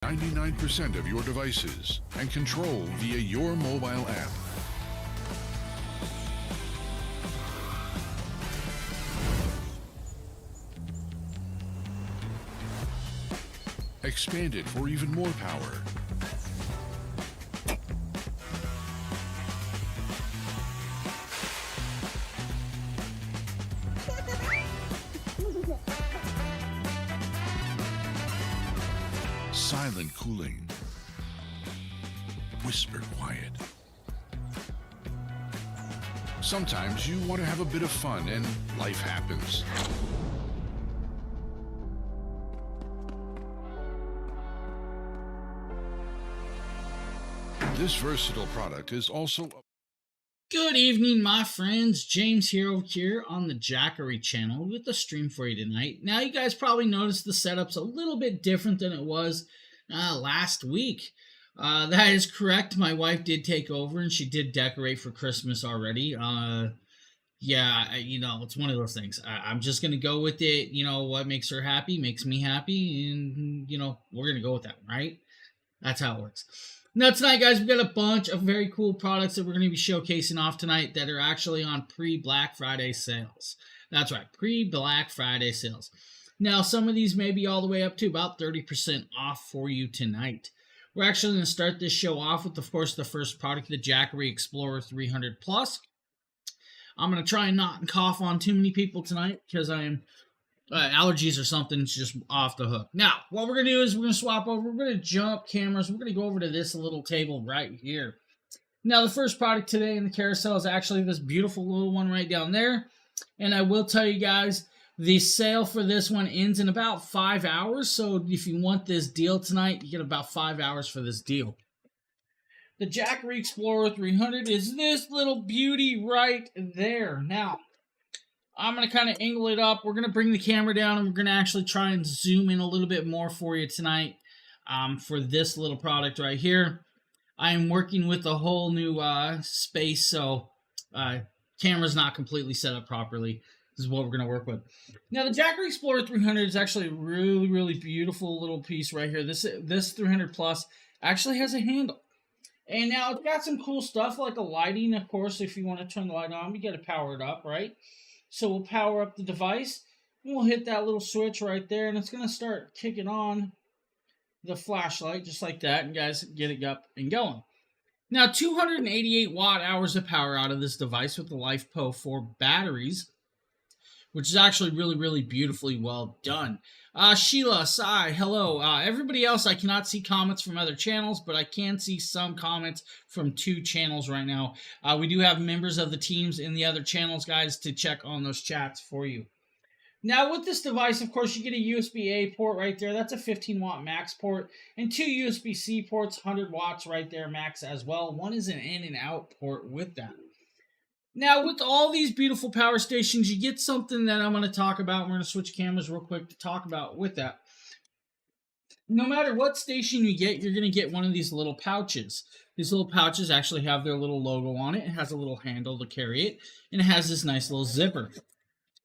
99% of your devices and control via your mobile app. Expanded for even more power. Silent cooling. Whisper quiet. Sometimes you want to have a bit of fun and life happens. This versatile product is also... Good evening, my friends. James Hero here on the Jackery channel with the stream for you tonight. Now, you guys probably noticed the setup's a little bit different than it was last week. That is correct. My wife did take over and she did decorate for Christmas already. Yeah, it's one of those things. I'm just going to go with it. What makes her happy makes me happy. And, we're going to go with that, right? That's how it works. Now tonight, guys, we've got a bunch of very cool products that we're going to be showcasing off tonight that are actually on pre-Black Friday sales. That's right, pre-Black Friday sales. Now, some of these may be all the way up to about 30% off for you tonight. We're actually going to start this show off with, of course, the first product, the Jackery Explorer 300 Plus. I'm going to try and not cough on too many people tonight because I am... allergies or something's just off the hook. Now, what we're going to do is we're going to swap over. We're going to jump cameras. We're going to go over to this little table right here. Now, the first product today in the carousel is actually this beautiful little one right down there. And I will tell you guys, the sale for this one ends in about 5 hours. So if you want this deal tonight, you get about 5 hours for this deal. The Jackery Explorer 300 is this little beauty right there. Now, I'm going to kind of angle it up. We're going to bring the camera down and we're going to actually try and zoom in a little bit more for you tonight for this little product right here. I am working with a whole new space, so camera's not completely set up properly. This is what we're going to work with. Now, the Jackery Explorer 300 is actually a really, really beautiful little piece right here. This 300 Plus actually has a handle. And now it's got some cool stuff like a lighting, of course. If you want to turn the light on, you got to power it up, right? So we'll power up the device, and we'll hit that little switch right there, and it's going to start kicking on the flashlight just like that, and guys, get it up and going. Now, 288 watt hours of power out of this device with the LiFePO 4 batteries, which is actually really, really beautifully well done. Sheila, Sai, hello. Everybody else, I cannot see comments from other channels, but I can see some comments from 2 channels right now. We do have members of the teams in the other channels, guys, to check on those chats for you. Now, with this device, of course, you get a USB-A port right there. That's a 15-watt max port, and 2 USB-C ports, 100 watts right there max as well. One is an in and out port with that. Now, with all these beautiful power stations, you get something that I'm going to talk about. We're going to switch cameras real quick to talk about with that. No matter what station you get, you're going to get one of these little pouches. These little pouches actually have their little logo on it. It has a little handle to carry it, and it has this nice little zipper.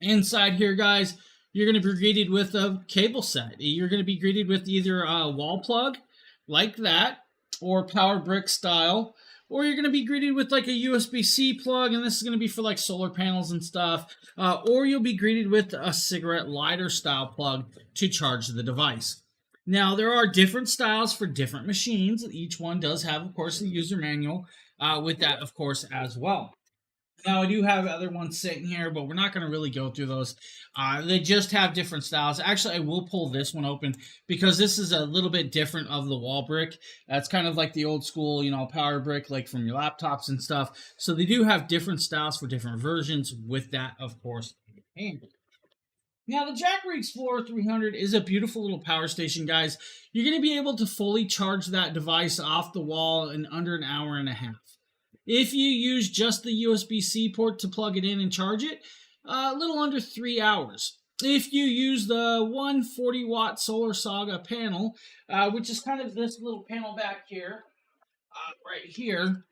Inside here, guys, you're going to be greeted with a cable set. You're going to be greeted with either a wall plug, like that, or power brick style. Or you're going to be greeted with like a USB-C plug, and this is going to be for like solar panels and stuff. Or you'll be greeted with a cigarette lighter style plug to charge the device. Now, there are different styles for different machines. Each one does have, of course, the user manual with that, of course, as well. Now, I do have other ones sitting here, but we're not going to really go through those. They just have different styles. Actually, I will pull this one open because this is a little bit different of the wall brick. It's kind of like the old school, power brick, like from your laptops and stuff. So they do have different styles for different versions with that, of course. Now, the Jackery Explorer 300 is a beautiful little power station, guys. You're going to be able to fully charge that device off the wall in under an hour and a half. If you use just the USB-C port to plug it in and charge it, a little under 3 hours. If you use the 140-watt Solar Saga panel, which is kind of this little panel back here, right here,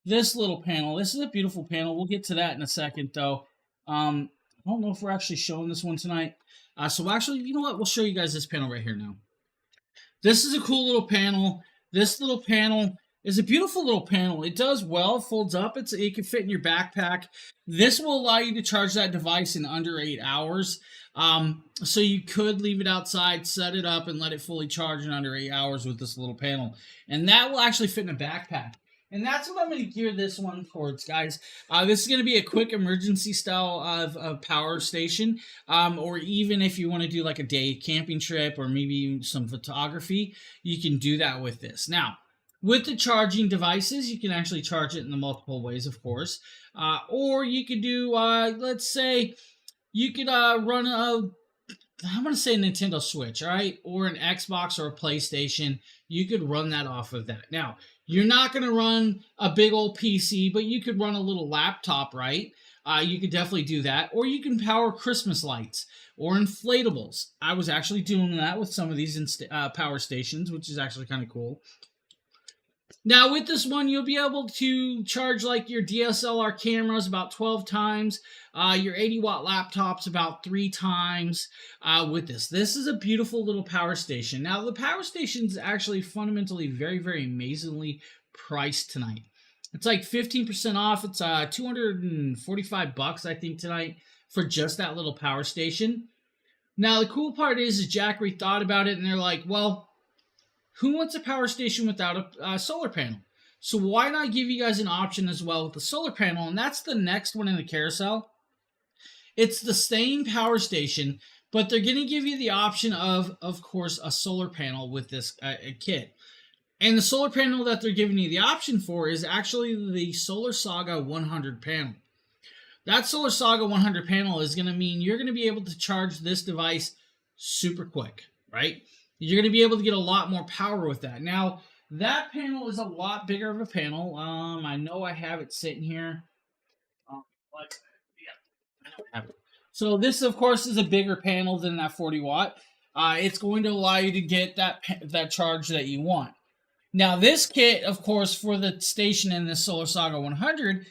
this little panel, this is a beautiful panel. We'll get to that in a second, though. I don't know if we're actually showing this one tonight. So actually, you know what? We'll show you guys this panel right here now. This is a cool little panel. This little panel is a beautiful little panel. It does well, folds up. It can fit in your backpack. This will allow you to charge that device in under 8 hours. So you could leave it outside, set it up, and let it fully charge in under 8 hours with this little panel. And that will actually fit in a backpack. And that's what I'm going to gear this one towards, guys. This is going to be a quick emergency style of power station. Or even if you want to do like a day camping trip or maybe some photography, you can do that with this. Now, with the charging devices, you can actually charge it in the multiple ways, of course. Or you could do, let's say, you could run I'm going to say a Nintendo Switch, all right? Or an Xbox or a PlayStation. You could run that off of that. Now, you're not going to run a big old PC, but you could run a little laptop, right? You could definitely do that. Or you can power Christmas lights or inflatables. I was actually doing that with some of these power stations, which is actually kind of cool. Now, with this one, you'll be able to charge like your DSLR cameras about 12 times, your 80-watt laptops about 3 times with this. This is a beautiful little power station. Now, the power station is actually fundamentally very, very amazingly priced tonight. It's like 15% off. It's $245, I think, tonight for just that little power station. Now, the cool part is Jackery thought about it, and they're like, well, who wants a power station without a solar panel? So why not give you guys an option as well with the solar panel? And that's the next one in the carousel. It's the same power station, but they're going to give you the option of course, a solar panel with this kit. And the solar panel that they're giving you the option for is actually the Solar Saga 100 panel. That Solar Saga 100 panel is going to mean you're going to be able to charge this device super quick, right? You're going to be able to get a lot more power with that. Now, that panel is a lot bigger of a panel. I know I have it sitting here. But yeah, I know I have it. So this, of course, is a bigger panel than that 40 watt. It's going to allow you to get that charge that you want. Now, this kit, of course, for the station in the Solar Saga 100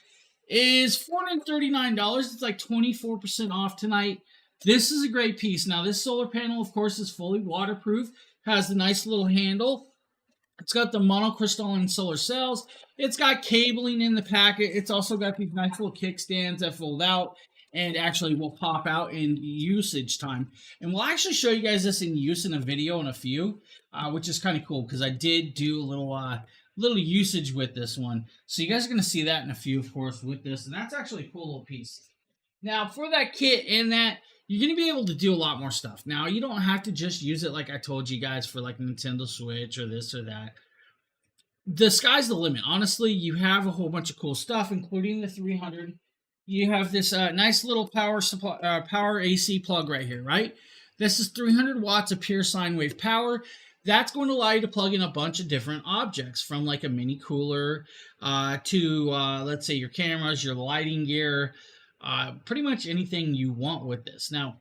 is $439. It's like 24% off tonight. This is a great piece. Now, this solar panel, of course, is fully waterproof. Has the nice little handle. It's got the monocrystalline solar cells. It's got cabling in the packet. It's also got these nice little kickstands that fold out and actually will pop out in usage time. And we'll actually show you guys this in use in a video in a few, which is kind of cool because I did do a little usage with this one. So you guys are going to see that in a few, of course, with this. And that's actually a cool little piece. Now, for that kit and that, you're going to be able to do a lot more stuff. Now, you don't have to just use it like I told you guys for like Nintendo Switch or this or that. The sky's the limit. Honestly, you have a whole bunch of cool stuff, including the 300. You have this nice little power AC plug right here, right? This is 300 watts of pure sine wave power. That's going to allow you to plug in a bunch of different objects, from like a mini cooler to, let's say, your cameras, your lighting gear, pretty much anything you want with this. Now,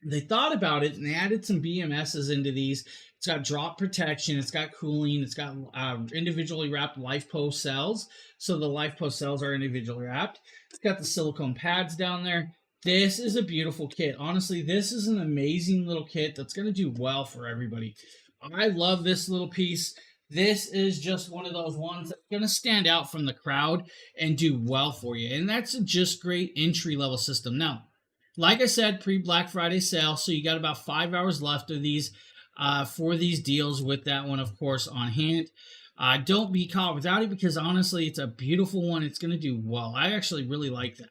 they thought about it and they added some BMSs into these. It's got drop protection, it's got cooling, it's got individually wrapped LifePo cells. So the LifePo cells are individually wrapped. It's got the silicone pads down there. This is a beautiful kit. Honestly, this is an amazing little kit that's going to do well for everybody. I love this little piece. This is just one of those ones that's going to stand out from the crowd and do well for you. And that's a just great entry-level system. Now, like I said, pre-Black Friday sale, so you got about 5 hours left of these for these deals with that one, of course, on hand. Don't be caught without it because, honestly, it's a beautiful one. It's going to do well. I actually really like that.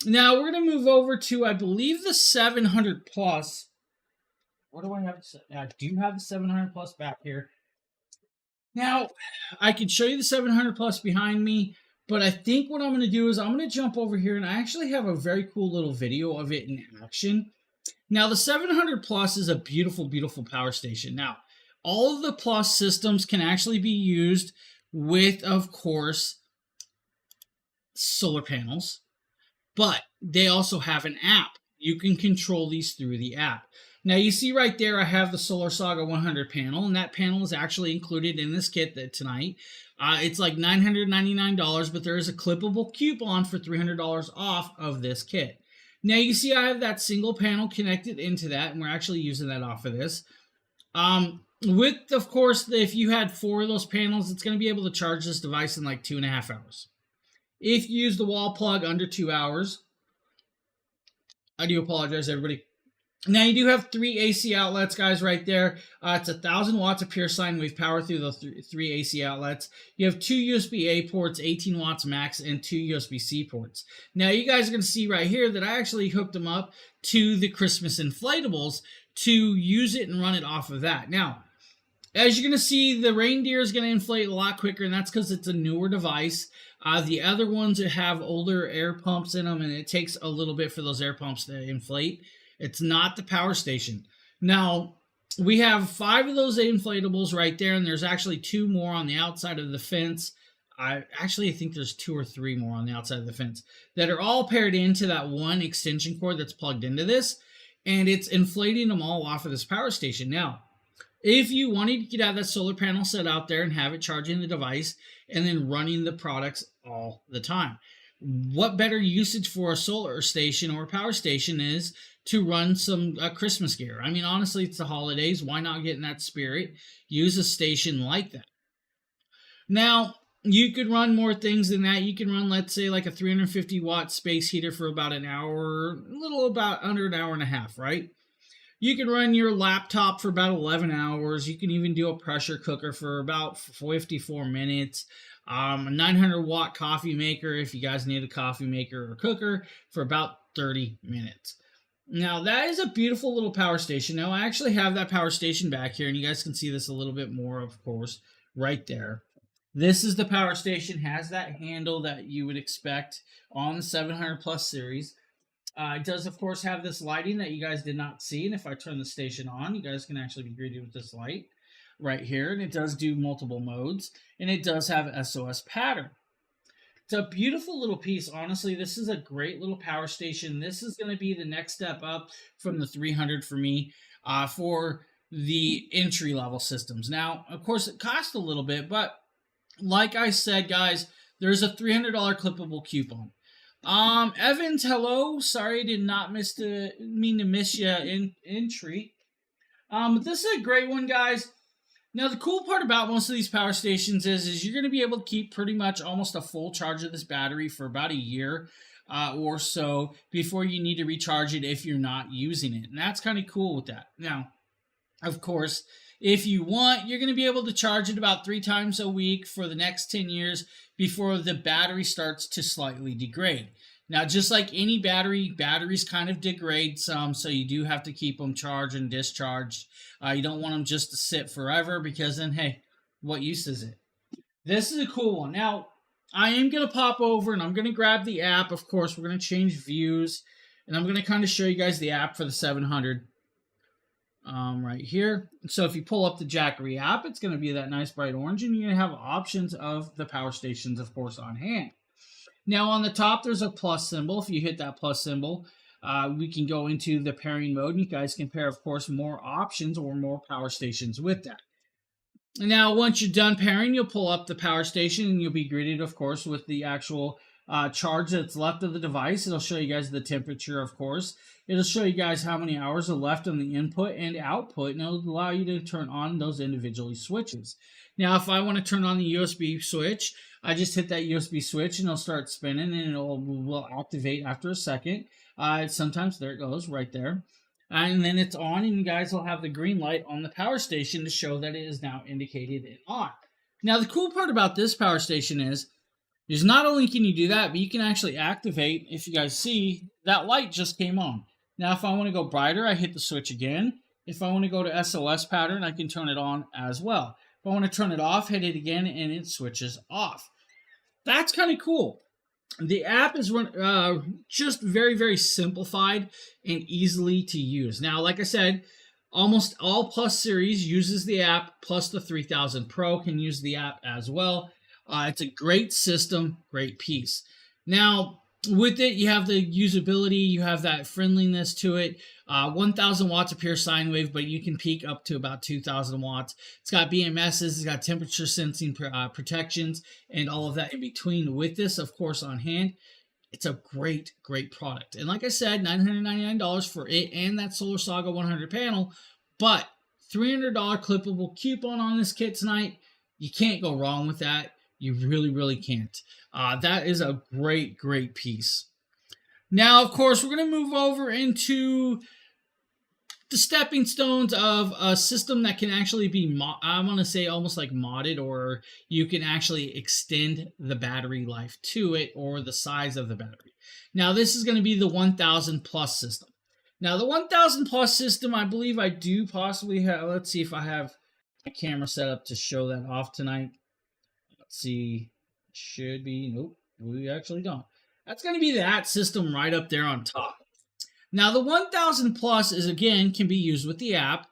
Now, we're going to move over to, I believe, the 700 Plus. What do I have? I do have the 700 Plus back here. Now, I can show you the 700 Plus behind me, but I think what I'm going to do is I'm going to jump over here, and I actually have a very cool little video of it in action. Now, the 700 Plus is a beautiful, beautiful power station. Now, all of the Plus systems can actually be used with, of course, solar panels, but they also have an app. You can control these through the app. Now, you see right there, I have the Solar Saga 100 panel, and that panel is actually included in this kit tonight. It's like $999, but there is a clippable coupon for $300 off of this kit. Now, you see I have that single panel connected into that, and we're actually using that off of this. With, of course, if you had 4 of those panels, it's going to be able to charge this device in like 2.5 hours. If you use the wall plug, under 2 hours. I do apologize, everybody. Now you do have 3 AC outlets, guys, right there. It's 1,000 watts of pure sine wave power through those three AC outlets. You have 2 USB-A ports, 18 watts max, and 2 USB-C ports. Now you guys are going to see right here that I actually hooked them up to the Christmas inflatables to use it and run it off of that. Now, as you're going to see, the reindeer is going to inflate a lot quicker, and that's because it's a newer device. The other ones that have older air pumps in them, and it takes a little bit for those air pumps to inflate. It's not the power station. Now, we have 5 of those inflatables right there, and there's actually 2 more on the outside of the fence. I think there's 2 or 3 more on the outside of the fence that are all paired into that one extension cord that's plugged into this, and it's inflating them all off of this power station. Now, if you wanted, you could have that solar panel set out there and have it charging the device and then running the products all the time. What better usage for a solar station or a power station is to run some Christmas gear? I mean, honestly, it's the holidays. Why not get in that spirit? Use a station like that. Now, you could run more things than that. You can run, let's say, like a 350 watt space heater for about an hour, about under an hour and a half, right? You can run your laptop for about 11 hours. You can even do a pressure cooker for about 54 minutes. A 900 watt coffee maker, if you guys need a coffee maker or cooker, for about 30 minutes. Now, that is a beautiful little power station. Now, I actually have that power station back here, and you guys can see this a little bit more, of course, right there. This is the power station. Has that handle that you would expect on the 700 Plus series. It does, of course, have this lighting that you guys did not see. And if I turn the station on, you guys can actually be greeted with this light right here. And it does do multiple modes. And it does have SOS pattern. It's a beautiful little piece. Honestly, this is a great little power station. This is going to be the next step up from the 300 for me for the entry-level systems. Now, of course, it costs a little bit. But like I said, guys, there's a $300 clippable coupon. Evans, hello. Sorry, I did not mean to miss you in entry. But this is a great one, guys. Now, the cool part about most of these power stations is you're going to be able to keep pretty much almost a full charge of this battery for about a year or so before you need to recharge it if you're not using it. And that's kind of cool with that. Now, of course, if you want, you're going to be able to charge it about 3 times a week for the next 10 years before the battery starts to slightly degrade. Now, just like any battery, batteries kind of degrade some, so you do have to keep them charged and discharged. You don't want them just to sit forever because then, hey, what use is it? This is a cool one. Now, I am going to pop over and I'm going to grab the app. Of course, we're going to change views, and I'm going to kind of show you guys the app for the 700. Right here. So if you pull up the Jackery app, it's going to be that nice bright orange, and you're going to have options of the power stations, of course, on hand. Now on the top, there's a plus symbol. If you hit that plus symbol, we can go into the pairing mode, and you guys can pair, of course, more options or more power stations with that. Now, once you're done pairing, you'll pull up the power station, and you'll be greeted, of course, with the actual charge that's left of the device. It'll show you guys the temperature, of course. It'll show you guys how many hours are left on the input and output, and it'll allow you to turn on those individually switches. Now, if I want to turn on the USB switch, I just hit that USB switch, and it'll start spinning, and will activate after a second. Sometimes, there it goes, right there. And then it's on, and you guys will have the green light on the power station to show that it is now indicated and on. Now, the cool part about this power station is not only can you do that, but you can actually activate, if you guys see, that light just came on. Now, if I want to go brighter, I hit the switch again. If I want to go to SOS pattern, I can turn it on as well. If I want to turn it off, hit it again, and it switches off. That's kind of cool. The app is just very, very simplified and easily to use. Now, like I said, almost all Plus series uses the app, plus the 3000 Pro can use the app as well. It's a great system, great piece. Now, with it, you have the usability, you have that friendliness to it. 1,000 watts of pure sine wave, but you can peak up to about 2,000 watts. It's got BMSs, it's got temperature sensing protections, and all of that in between with this, of course, on hand. It's a great, great product. And like I said, $999 for it and that Solar Saga 100 panel, but $300 clippable coupon on this kit tonight. You can't go wrong with that. You really, really can't. That is a great, great piece. Now, of course, we're going to move over into the stepping stones of a system that can actually be, I want to say almost like modded, or you can actually extend the battery life to it or the size of the battery. Now, this is going to be the 1000 plus system. Now, the 1000 plus system, I believe I do possibly have, let's see if I have my camera set up to show that off tonight. Let's see, should be, nope, we actually don't. That's going to be that system right up there on top. Now, the 1000 plus is, again, can be used with the app.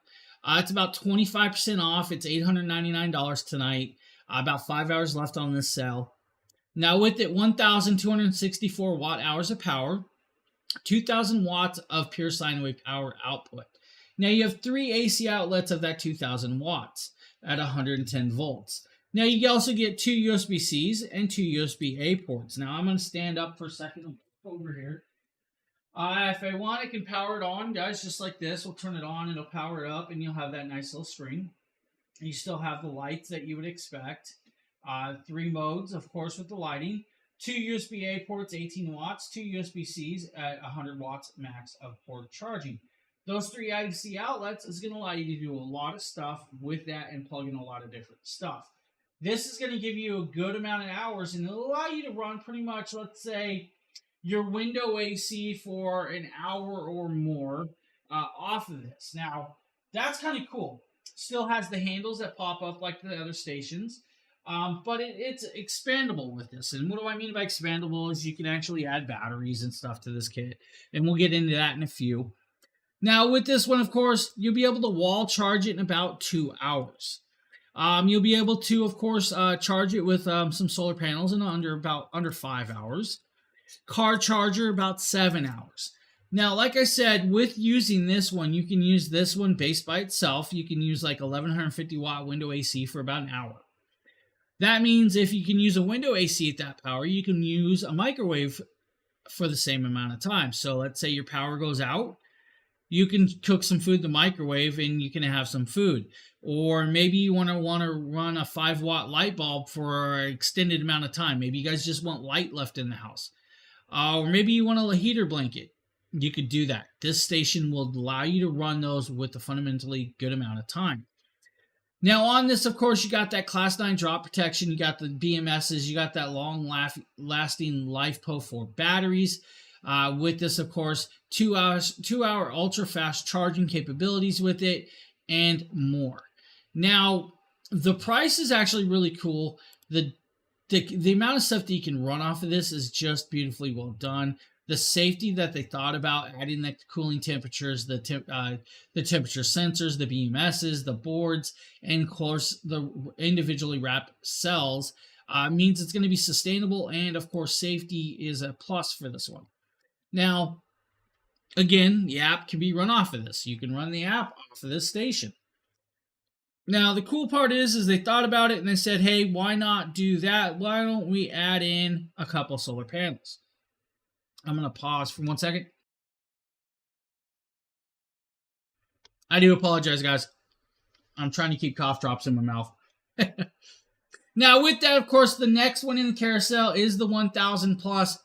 It's about 25% off. It's $899 tonight. About 5 hours left on this sale. Now, with it, 1,264 watt hours of power, 2,000 watts of pure sine wave hour output. Now, you have 3 AC outlets of that 2,000 watts at 110 volts. Now, you also get 2 USB-Cs and 2 USB-A ports. Now, I'm going to stand up for a second over here. If I want, I can power it on, guys, just like this. We'll turn it on, it'll power it up, and you'll have that nice little screen. You still have the lights that you would expect. 3 modes, of course, with the lighting. 2 USB-A ports, 18 watts. 2 USB-Cs at 100 watts max of port charging. Those 3 IDC outlets is going to allow you to do a lot of stuff with that and plug in a lot of different stuff. This is going to give you a good amount of hours, and it'll allow you to run pretty much, let's say, your window AC for an hour or more off of this. Now, that's kind of cool. Still has the handles that pop up like the other stations, but it's expandable with this. And what do I mean by expandable is you can actually add batteries and stuff to this kit, and we'll get into that in a few. Now, with this one, of course, you'll be able to wall charge it in about 2 hours. You'll be able to, of course, charge it with some solar panels in under 5 hours. Car charger about 7 hours. Now, like I said, with using this one, you can use this one based by itself. You can use like 1150 watt window AC for about an hour. That means if you can use a window AC at that power, you can use a microwave for the same amount of time. So let's say your power goes out, you can cook some food in the microwave and you can have some food. Or maybe you want to run a 5 watt light bulb for an extended amount of time. Maybe you guys just want light left in the house. Or maybe you want a heater blanket. You could do that. This station will allow you to run those with a fundamentally good amount of time. Now on this, of course, you got that Class 9 drop protection. You got the BMSs. You got that long-lasting LiFePO 4 batteries. With this, of course, 2-hour ultra-fast charging capabilities with it, and more. Now, the price is actually really cool. The amount of stuff that you can run off of this is just beautifully well done. The safety that they thought about, adding the cooling temperatures, the temperature sensors, the BMSs, the boards, and of course the individually wrapped cells means it's going to be sustainable, and of course safety is a plus for this one. Now, again, the app can be run off of this. You can run the app off of this station. Now, the cool part is they thought about it and they said, hey, why not do that? Why don't we add in a couple solar panels? I'm going to pause for 1 second. I do apologize, guys. I'm trying to keep cough drops in my mouth. Now, with that, of course, the next one in the carousel is the 1000 plus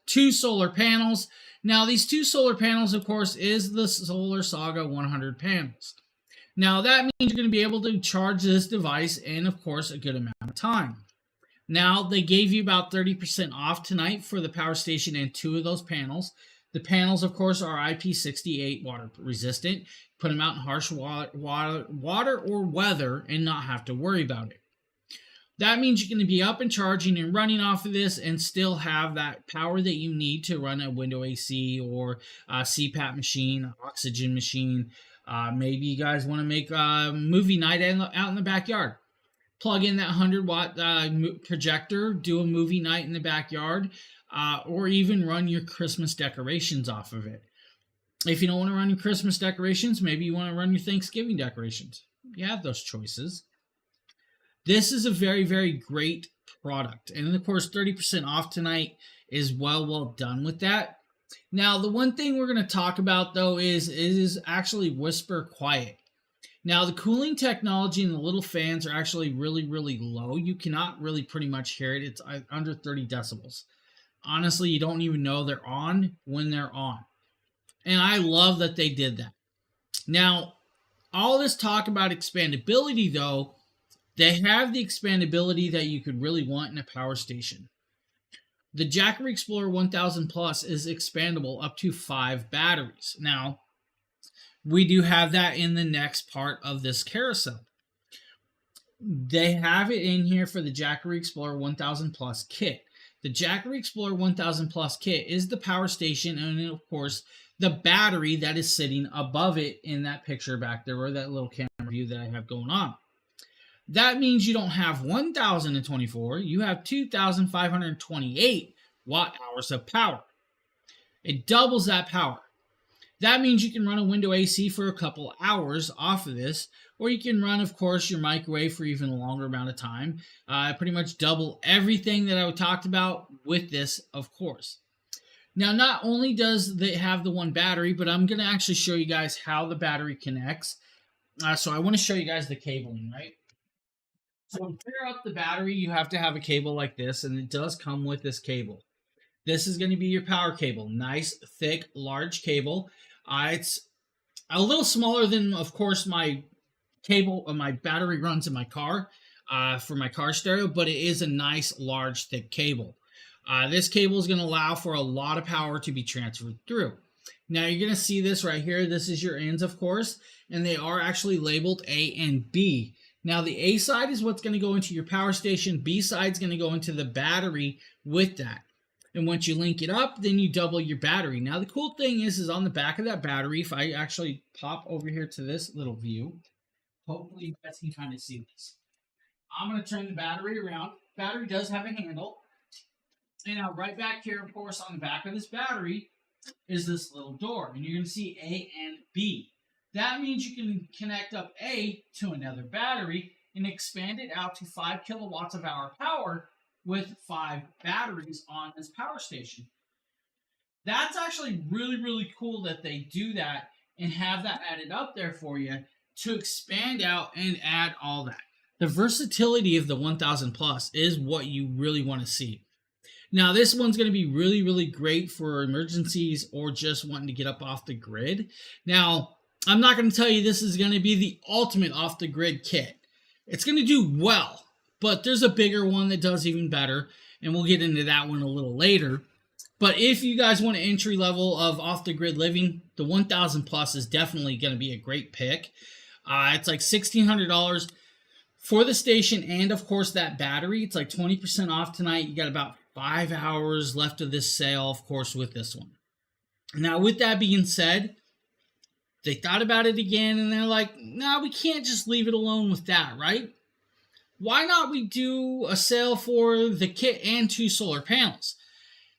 2 solar panels. Now, these 2 solar panels, of course, is the Solar Saga 100 panels. Now, that means you're going to be able to charge this device in, of course, a good amount of time. Now, they gave you about 30% off tonight for the power station and 2 of those panels. The panels, of course, are IP68 water resistant. Put them out in harsh water or weather and not have to worry about it. That means you're going to be up and charging and running off of this and still have that power that you need to run a window AC or a CPAP machine, an oxygen machine. Maybe you guys want to make a movie night out in the backyard. Plug in that 100-watt projector, do a movie night in the backyard, or even run your Christmas decorations off of it. If you don't want to run your Christmas decorations, maybe you want to run your Thanksgiving decorations. You have those choices. This is a very, very great product. And of course, 30% off tonight is well done with that. Now, the one thing we're going to talk about, though, is actually whisper quiet. Now, the cooling technology and the little fans are actually really, really low. You cannot really pretty much hear it. It's under 30 decibels. Honestly, you don't even know they're on when they're on. And I love that they did that. Now, all this talk about expandability, though, they have the expandability that you could really want in a power station. The Jackery Explorer 1000 Plus is expandable up to 5 batteries. Now, we do have that in the next part of this carousel. They have it in here for the Jackery Explorer 1000 Plus kit. The Jackery Explorer 1000 Plus kit is the power station and, of course, the battery that is sitting above it in that picture back there, or that little camera view that I have going on. That means you don't have 1,024, you have 2,528 watt hours of power. It doubles that power. That means you can run a window AC for a couple hours off of this, or you can run, of course, your microwave for even a longer amount of time. Pretty much double everything that I talked about with this, of course. Now, not only does it have the one battery, but I'm going to actually show you guys how the battery connects. So I want to show you guys the cabling, right? So to pair up the battery, you have to have a cable like this, and it does come with this cable. This is going to be your power cable. Nice, thick, large cable. It's a little smaller than, of course, my cable, my battery runs in my car for my car stereo, but it is a nice, large, thick cable. This cable is going to allow for a lot of power to be transferred through. Now you're going to see this right here. This is your ends, of course, and they are actually labeled A and B. Now the A side is what's going to go into your power station. B side is going to go into the battery with that. And once you link it up, then you double your battery. Now the cool thing is on the back of that battery, if I actually pop over here to this little view, hopefully you guys can kind of see this. I'm going to turn the battery around. Battery does have a handle. And now right back here, of course, on the back of this battery is this little door. And you're going to see A and B. That means you can connect up A to another battery and expand it out to 5 kilowatts of hour power with 5 batteries on this power station. That's actually really, really cool that they do that and have that added up there for you to expand out and add all that. The versatility of the 1000 Plus is what you really want to see. Now, this one's going to be really, really great for emergencies or just wanting to get up off the grid. Now, I'm not going to tell you this is going to be the ultimate off the grid kit. It's going to do well, but there's a bigger one that does even better, and we'll get into that one a little later. But if you guys want an entry level of off the grid living, the 1000 Plus is definitely going to be a great pick. It's like $1,600 for the station and, of course, that battery. It's like 20% off tonight. You got about 5 hours left of this sale, of course, with this one. Now, with that being said, they thought about it again, and they're like, no, we can't just leave it alone with that, right? Why not we do a sale for the kit and 2 solar panels?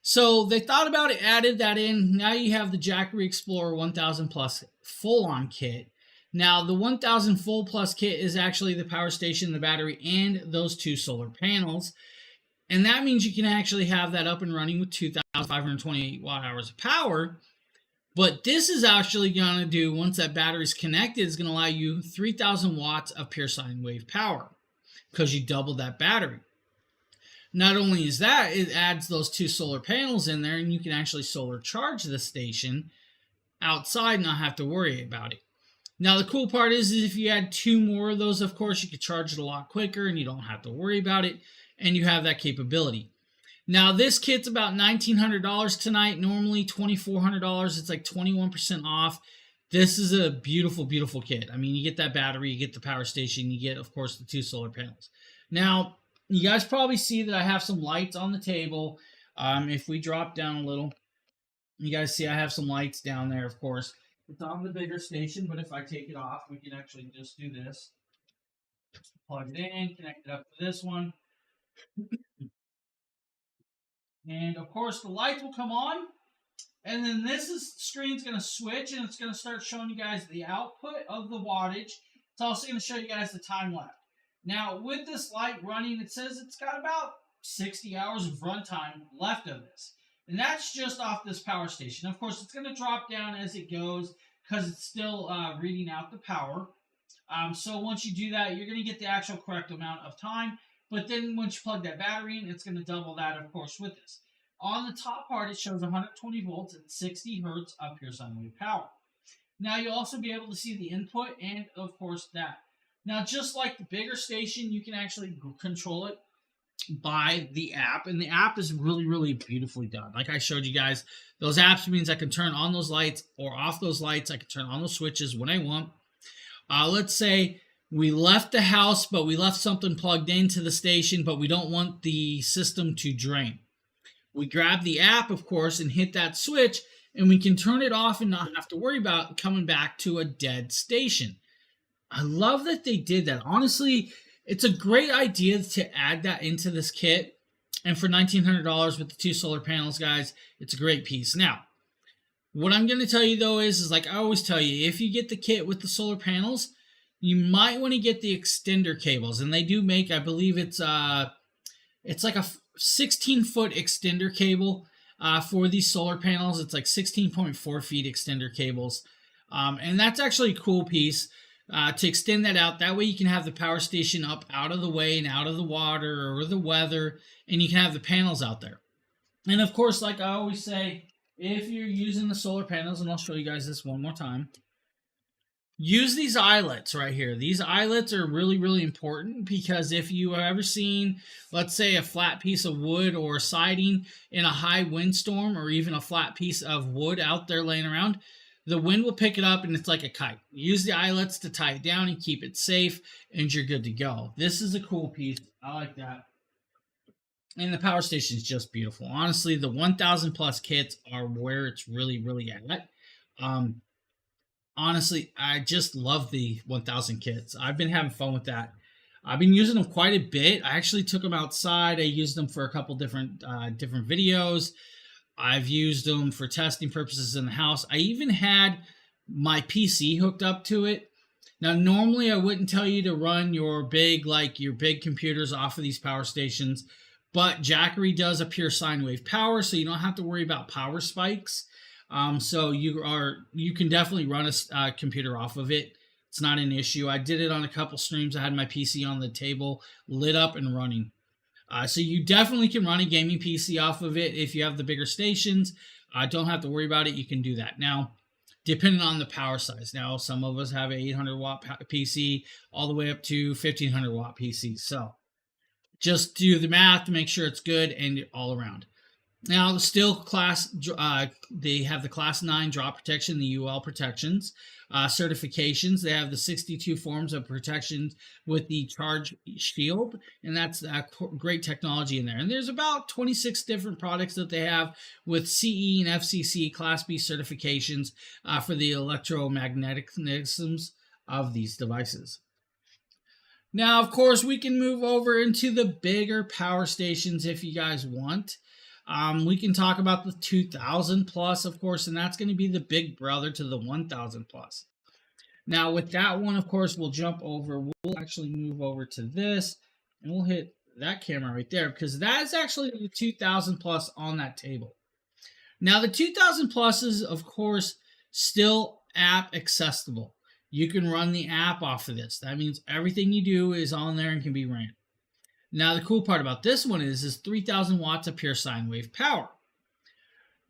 So they thought about it, added that in. Now you have the Jackery Explorer 1000 Plus full-on kit. Now, the 1000 full plus kit is actually the power station, the battery, and those 2 solar panels. And that means you can actually have that up and running with 2,528 watt hours of power. But this is actually going to do, once that battery is connected, is going to allow you 3,000 watts of pure sine wave power because you doubled that battery. Not only is that, it adds those 2 solar panels in there, and you can actually solar charge the station outside and not have to worry about it. Now, the cool part is if you add 2 more of those, of course, you could charge it a lot quicker and you don't have to worry about it, and you have that capability. Now, this kit's about $1,900 tonight. Normally $2,400. It's like 21% off. This is a beautiful, beautiful kit. I mean, you get that battery, you get the power station, you get, of course, the 2 solar panels. Now, you guys probably see that I have some lights on the table. If we drop down a little, you guys see I have some lights down there, of course. It's on the bigger station, but if I take it off, we can actually just do this. Plug it in, connect it up to this one. And of course, the lights will come on. And then screen's going to switch, and it's going to start showing you guys the output of the wattage. It's also going to show you guys the time left. Now, with this light running, it says it's got about 60 hours of runtime left of this. And that's just off this power station. Of course, it's going to drop down as it goes because it's still reading out the power. So once you do that, you're going to get the actual correct amount of time. But then once you plug that battery in, it's going to double that, of course, with this. On the top part, it shows 120 volts and 60 hertz of pure sine wave power. Now you'll also be able to see the input and, of course, that. Now, just like the bigger station, you can actually control it by the app, and the app is really, really beautifully done. Like I showed you guys, those apps means I can turn on those lights or off those lights. I can turn on those switches when I want. Let's say we left the house, but we left something plugged into the station, but we don't want the system to drain. We grab the app, of course, and hit that switch, and we can turn it off and not have to worry about coming back to a dead station. I love that they did that. Honestly, it's a great idea to add that into this kit. And for $1,900 with the 2 solar panels, guys, it's a great piece. Now, what I'm going to tell you, though, is like I always tell you, if you get the kit with the solar panels, you might want to get the extender cables. And they do make, I believe it's like a 16-foot extender cable for these solar panels. It's like 16.4 feet extender cables. And that's actually a cool piece to extend that out. That way you can have the power station up out of the way and out of the water or the weather, and you can have the panels out there. And of course, like I always say, if you're using the solar panels, and I'll show you guys this one more time, use these eyelets right here. These eyelets are really, really important because if you have ever seen, let's say, a flat piece of wood or siding in a high windstorm, or even a flat piece of wood out there laying around, the wind will pick it up and it's like a kite. Use the eyelets to tie it down and keep it safe, and you're good to go. This is a cool piece. I like that. And the power station is just beautiful. Honestly, the 1,000 plus kits are where it's really, really at. Honestly, I just love the 1,000 kits. I've been having fun with that. I've been using them quite a bit. I actually took them outside. I used them for a couple different videos. I've used them for testing purposes in the house. I even had my PC hooked up to it. Now, normally I wouldn't tell you to run your big computers off of these power stations, but Jackery does a pure sine wave power, so you don't have to worry about power spikes. So you can definitely run a computer off of it. It's not an issue. I did it on a couple streams. I had my PC on the table, lit up and running. So you definitely can run a gaming PC off of it if you have the bigger stations. Don't have to worry about it. You can do that. Now, depending on the power size. Now, some of us have an 800 watt PC all the way up to 1,500 watt PC. So just do the math to make sure it's good and all around. Now, still they have the Class 9 drop protection, the UL protections, certifications. They have the 62 forms of protection with the charge shield, and that's great technology in there. And there's about 26 different products that they have with CE and FCC Class B certifications for the electromagnetisms of these devices. Now, of course, we can move over into the bigger power stations if you guys want. We can talk about the 2,000 plus, of course, and that's going to be the big brother to the 1,000 plus. Now, with that one, of course, we'll jump over. We'll actually move over to this, and we'll hit that camera right there because that is actually the 2,000 plus on that table. Now, the 2,000 plus is, of course, still app accessible. You can run the app off of this. That means everything you do is on there and can be ran. Now, the cool part about this one is 3,000 watts of pure sine wave power.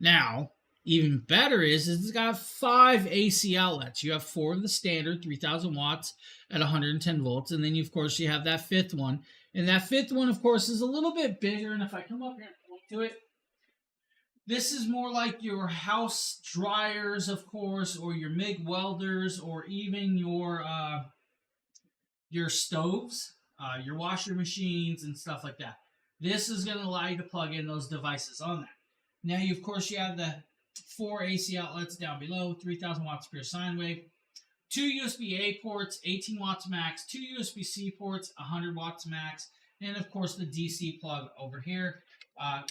Now, even better is it's got 5 AC outlets. You have 4 of the standard 3,000 watts at 110 volts, and then, of course, you have that 5th one. And that 5th one, of course, is a little bit bigger, and if I come up here and point to it, this is more like your house dryers, of course, or your MIG welders, or even your stoves. Your washer machines and stuff like that. This is going to allow you to plug in those devices on that. Now, of course, you have the 4 AC outlets down below, 3,000 watts pure sine wave, 2 USB-A ports, 18 watts max, 2 USB-C ports, 100 watts max, and, of course, the DC plug over here.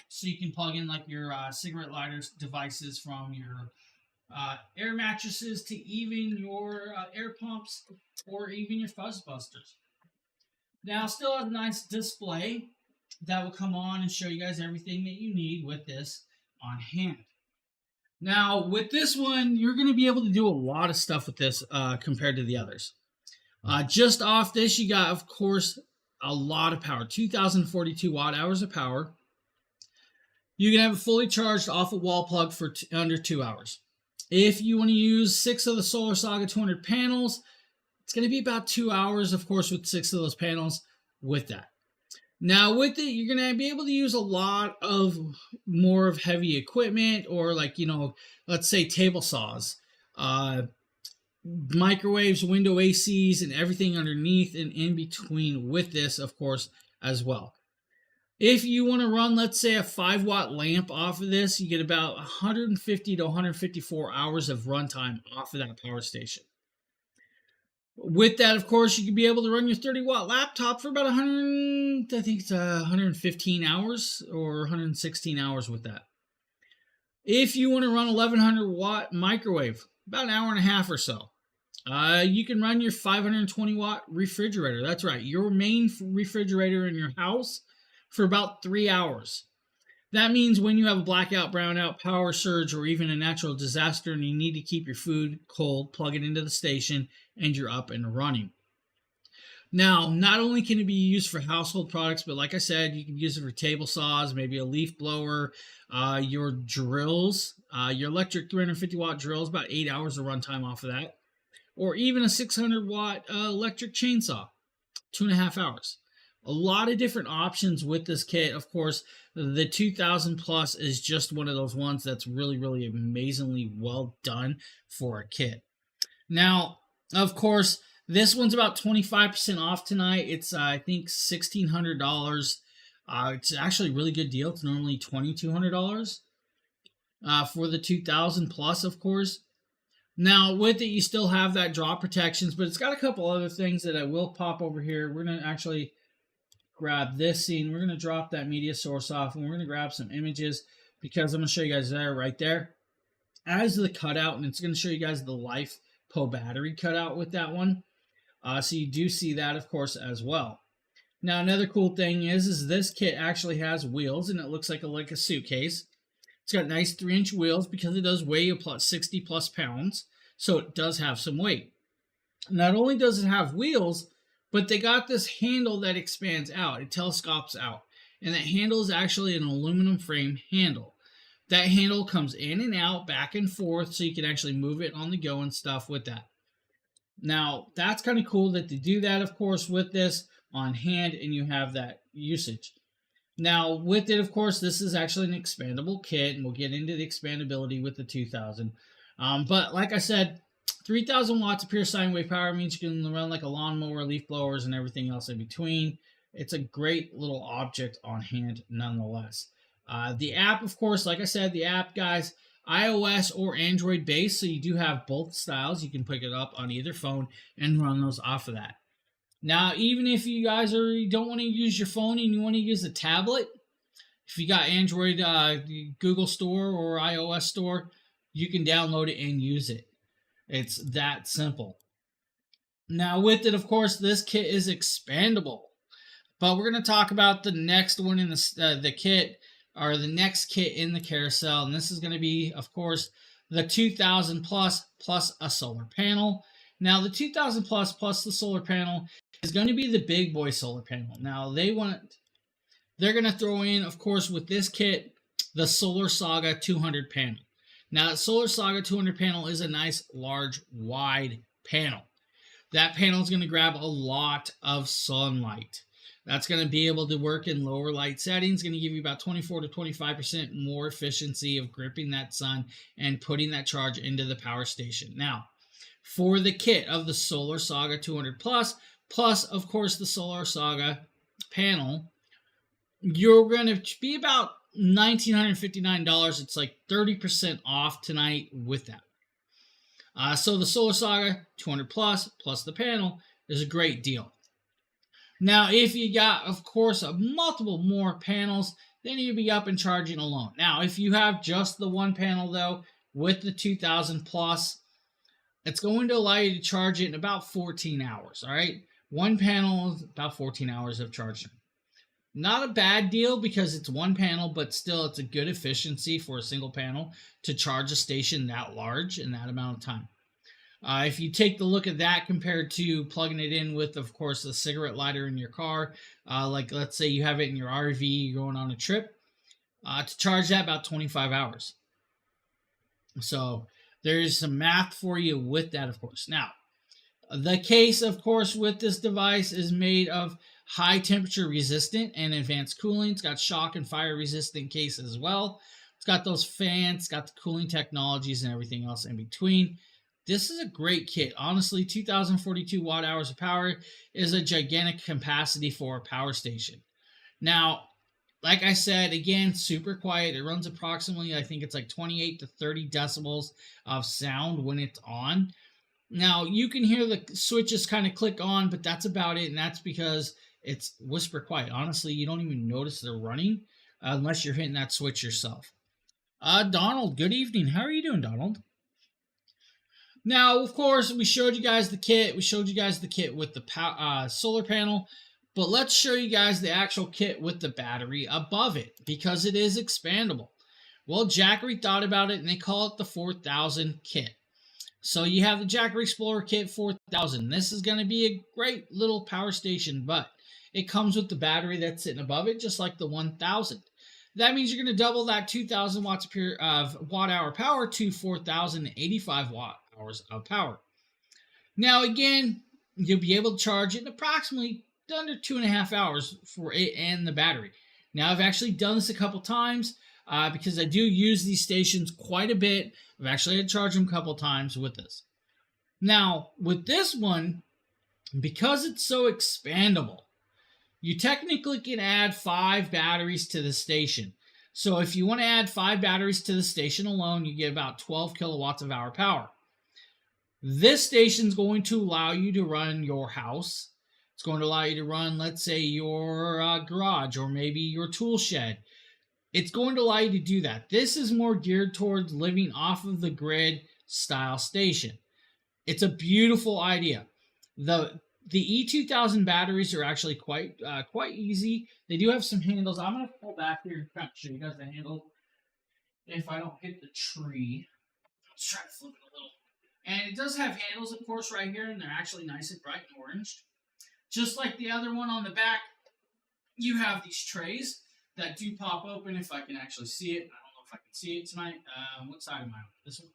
So you can plug in like your cigarette lighters devices from your air mattresses to even your air pumps or even your fuzz busters. Now, still has a nice display that will come on and show you guys everything that you need with this on hand. Now, with this one, you're going to be able to do a lot of stuff with this compared to the others. Just off this, you got, of course, a lot of power, 2,042 watt hours of power. You can have it fully charged off a wall plug for under 2 hours. If you want to use 6 of the Solar Saga 200 panels, it's going to be about 2 hours, of course, with 6 of those panels with that. Now, with it, you're going to be able to use a lot of more of heavy equipment, or like, let's say table saws, microwaves, window ACs, and everything underneath and in between with this, of course, as well. If you want to run, let's say, a 5-watt lamp off of this, you get about 150 to 154 hours of runtime off of that power station. With that, of course, you can be able to run your 30-watt laptop for about 115 hours or 116 hours with that. If you want to run 1100-watt microwave, about an hour and a half or so. You can run your 520-watt refrigerator. That's right, your main refrigerator in your house for about 3 hours. That means when you have a blackout, brownout, power surge, or even a natural disaster and you need to keep your food cold, plug it into the station, and you're up and running. Now, not only can it be used for household products, but like I said, you can use it for table saws, maybe a leaf blower, your drills, your electric 350-watt drills, about 8 hours of runtime off of that, or even a 600-watt electric chainsaw, 2.5 hours. A lot of different options with this kit. Of course, the 2000 Plus is just one of those ones that's really, really amazingly well done for a kit. Now, of course, this one's about 25% off tonight. It's, I think, $1,600. It's actually a really good deal. It's normally $2,200 for the 2000 Plus, of course. Now, with it, you still have that drop protections, but it's got a couple other things that I will pop over here. We're going to actually grab this scene. We're going to drop that media source off, and we're going to grab some images because I'm going to show you guys there, right there, as the cutout, and it's going to show you guys the LiFePO battery cutout with that one. So you do see that, of course, as well. Now, another cool thing is this kit actually has wheels, and it looks like a suitcase. It's got nice 3-inch wheels because it does weigh 60 plus pounds, so it does have some weight. Not only does it have wheels, but they got this handle that expands out. It telescopes out. And that handle is actually an aluminum frame handle. That handle comes in and out, back and forth, so you can actually move it on the go and stuff with that. Now, that's kind of cool that they do that, of course, with this on hand, and you have that usage. Now, with it, of course, this is actually an expandable kit, and we'll get into the expandability with the 2000. But like I said, 3,000 watts of pure sine wave power means you can run like a lawnmower, leaf blowers, and everything else in between. It's a great little object on hand nonetheless. The app, of course, like I said, the app, guys, iOS or Android based, so you do have both styles. You can pick it up on either phone and run those off of that. Now, even if you guys don't want to use your phone and you want to use a tablet, if you got Android, Google Store or iOS Store, you can download it and use it. It's that simple. Now, with it, of course, this kit is expandable. But we're going to talk about the next one in the kit, or the next kit in the carousel. And this is going to be, of course, the 2000 plus a solar panel. Now, the 2000 plus the solar panel is going to be the big boy solar panel. Now, they're going to throw in, of course, with this kit, the Solar Saga 200 panel. Now, that Solar Saga 200 panel is a nice, large, wide panel. That panel is going to grab a lot of sunlight. That's going to be able to work in lower light settings, going to give you about 24 to 25% more efficiency of gripping that sun and putting that charge into the power station. Now, for the kit of the Solar Saga 200 plus, of course, the Solar Saga panel, you're going to be about $1,959. It's like 30% off tonight with that. So the Solar Saga 200 plus the panel is a great deal. Now, if you got, of course, multiple more panels, then you'll be up and charging alone. Now, if you have just the one panel, though, with the 2000 plus, it's going to allow you to charge it in about 14 hours, all right? One panel is about 14 hours of charging. Not a bad deal because it's one panel, but still it's a good efficiency for a single panel to charge a station that large in that amount of time. If you take the look at that compared to plugging it in with, of course, a cigarette lighter in your car, like let's say you have it in your RV, you're going on a trip, to charge that about 25 hours. So there's some math for you with that, of course. Now, the case, of course, with this device is made of high temperature resistant and advanced cooling. It's got shock and fire resistant case as well. It's got those fans, it's got the cooling technologies and everything else in between. This is a great kit. Honestly, 2042 watt hours of power is a gigantic capacity for a power station. Now, like I said, again, super quiet. It runs approximately, I think it's like 28 to 30 decibels of sound when it's on. Now, you can hear the switches kind of click on, but that's about it, and that's because it's whisper quiet. Honestly, you don't even notice they're running unless you're hitting that switch yourself. Donald, good evening. How are you doing, Donald? Now, of course, we showed you guys the kit. We showed you guys the kit with the solar panel. But let's show you guys the actual kit with the battery above it, because it is expandable. Well, Jackery thought about it, and they call it the 4000 kit. So you have the Jackery Explorer Kit 4000. This is going to be a great little power station, but it comes with the battery that's sitting above it, just like the 1000. That means you're going to double that 2000 watts of watt-hour power to 4085 watt-hours of power. Now, again, you'll be able to charge it in approximately under 2.5 hours for it and the battery. Now, I've actually done this a couple times because I do use these stations quite a bit. I've actually had to charge them a couple times with this. Now, with this one, because it's so expandable, you technically can add 5 batteries to the station. So if you want to add 5 batteries to the station alone, you get about 12 kilowatts of hour power. This station is going to allow you to run your house. It's going to allow you to run, let's say, your garage or maybe your tool shed. It's going to allow you to do that. This is more geared towards living off of the grid style station. It's a beautiful idea. The E2000 batteries are actually quite easy. They do have some handles. I'm going to pull back here and kind of show you guys the handle. If I don't hit the tree, let's try to flip it a little. And it does have handles, of course, right here, and they're actually nice and bright and orange. Just like the other one on the back, you have these trays that do pop open if I can actually see it. I don't know if I can see it tonight. What side am I on? This one?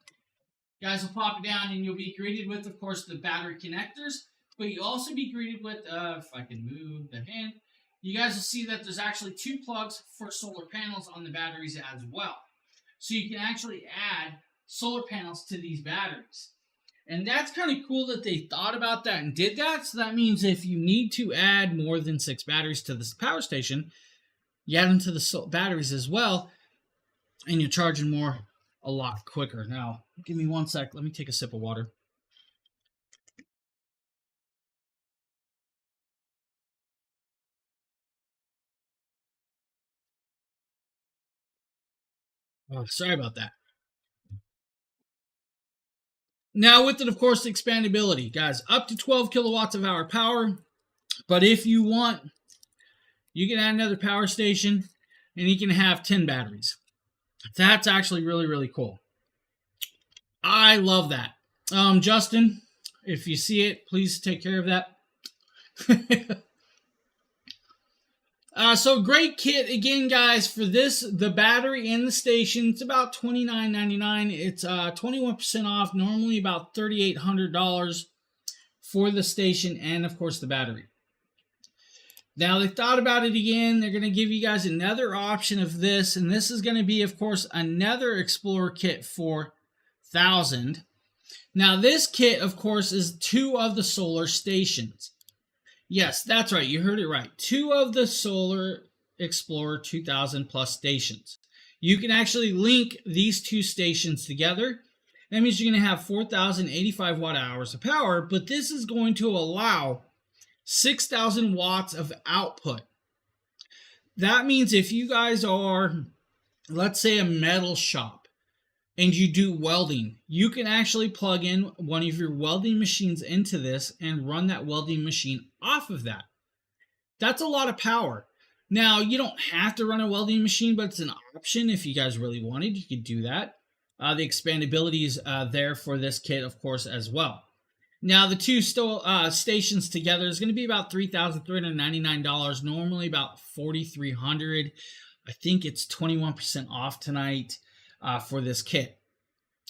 Guys will pop it down, and you'll be greeted with, of course, the battery connectors. But you'll also be greeted with, if I can move the hand, you guys will see that there's actually 2 plugs for solar panels on the batteries as well. So you can actually add solar panels to these batteries. And that's kind of cool that they thought about that and did that. So that means if you need to add more than 6 batteries to this power station, you add them to the batteries as well, and you're charging more a lot quicker. Now, give me 1 sec. Let me take a sip of water. Oh, sorry about that. Now, with it, of course, expandability, guys, up to 12 kilowatts of hour power. But if you want, you can add another power station, and you can have 10 batteries. That's actually really, really cool. I love that. Justin, if you see it, please take care of that. So great kit again, guys. For this, the battery and the station, it's about $29.99. It's 21% off. Normally about $3,800 for the station and, of course, the battery. Now they thought about it again. They're going to give you guys another option of this, and this is going to be, of course, another Explorer Kit 4000. Now this kit, of course, is 2 of the solar stations. Yes, that's right. You heard it right. 2 of the Solar Explorer 2000 Plus stations. You can actually link these 2 stations together. That means you're going to have 4,085 watt hours of power, but this is going to allow 6,000 watts of output. That means if you guys are, let's say, a metal shop and you do welding, you can actually plug in one of your welding machines into this and run that welding machine off of that. That's a lot of power. Now, you don't have to run a welding machine, but it's an option if you guys really wanted. You could do that. The expandability is there for this kit, of course, as well. Now, the two stations together is going to be about $3,399. Normally about $4,300. I think it's 21% off tonight for this kit.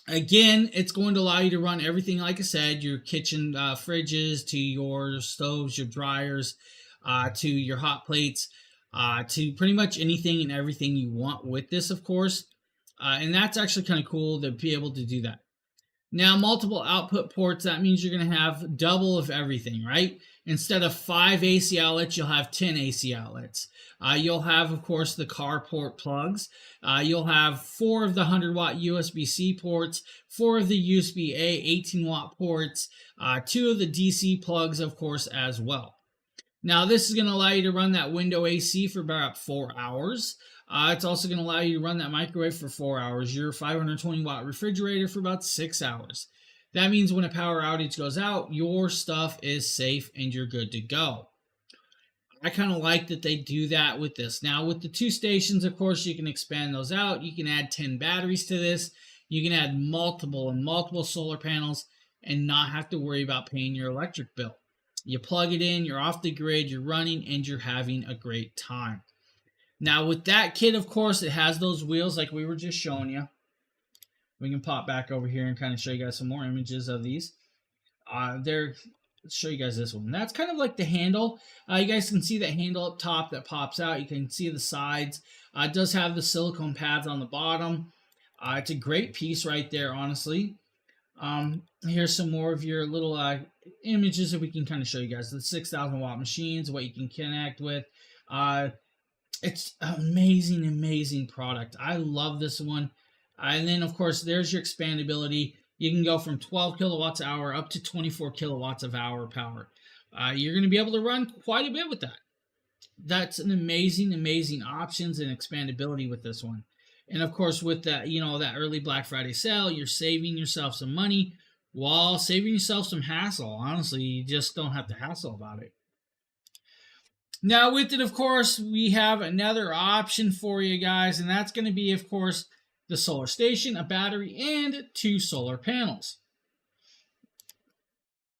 Again, it's going to allow you to run everything, like I said, your kitchen fridges to your stoves, your dryers, to your hot plates, to pretty much anything and everything you want with this, of course. And that's actually kind of cool to be able to do that. Now, multiple output ports, that means you're going to have double of everything, right? Instead of 5 AC outlets, you'll have 10 AC outlets. You'll have, of course, the carport plugs. You'll have 4 of the 100-watt USB-C ports, 4 of the USB-A 18-watt ports, 2 of the DC plugs, of course, as well. Now, this is going to allow you to run that window AC for about 4 hours. It's also going to allow you to run that microwave for 4 hours, your 520-watt refrigerator for about 6 hours. That means when a power outage goes out, your stuff is safe and you're good to go. I kind of like that they do that with this. Now, with the 2 stations, of course, you can expand those out. You can add 10 batteries to this. You can add multiple solar panels and not have to worry about paying your electric bill. You plug it in, you're off the grid, you're running, and you're having a great time. Now, with that kit, of course, it has those wheels like we were just showing you. We can pop back over here and kind of show you guys some more images of these. Let's show you guys this one. That's kind of like the handle. You guys can see that handle up top that pops out. You can see the sides. It does have the silicone pads on the bottom. It's a great piece right there, honestly. Here's some more of your little images that we can kind of show you guys. The 6,000 watt machines, what you can connect with. It's an amazing product. I love this one. And then, of course, there's your expandability. You can go from 12 kilowatts an hour up to 24 kilowatts of hour power. You're going to be able to run quite a bit with that. That's an amazing options and expandability with this one. And of course, with that, that early Black Friday sale, you're saving yourself some money while saving yourself some hassle. Honestly, you just don't have to hassle about it. Now, with it, of course, we have another option for you guys, and that's going to be, of course, the solar station, a battery, and 2 solar panels.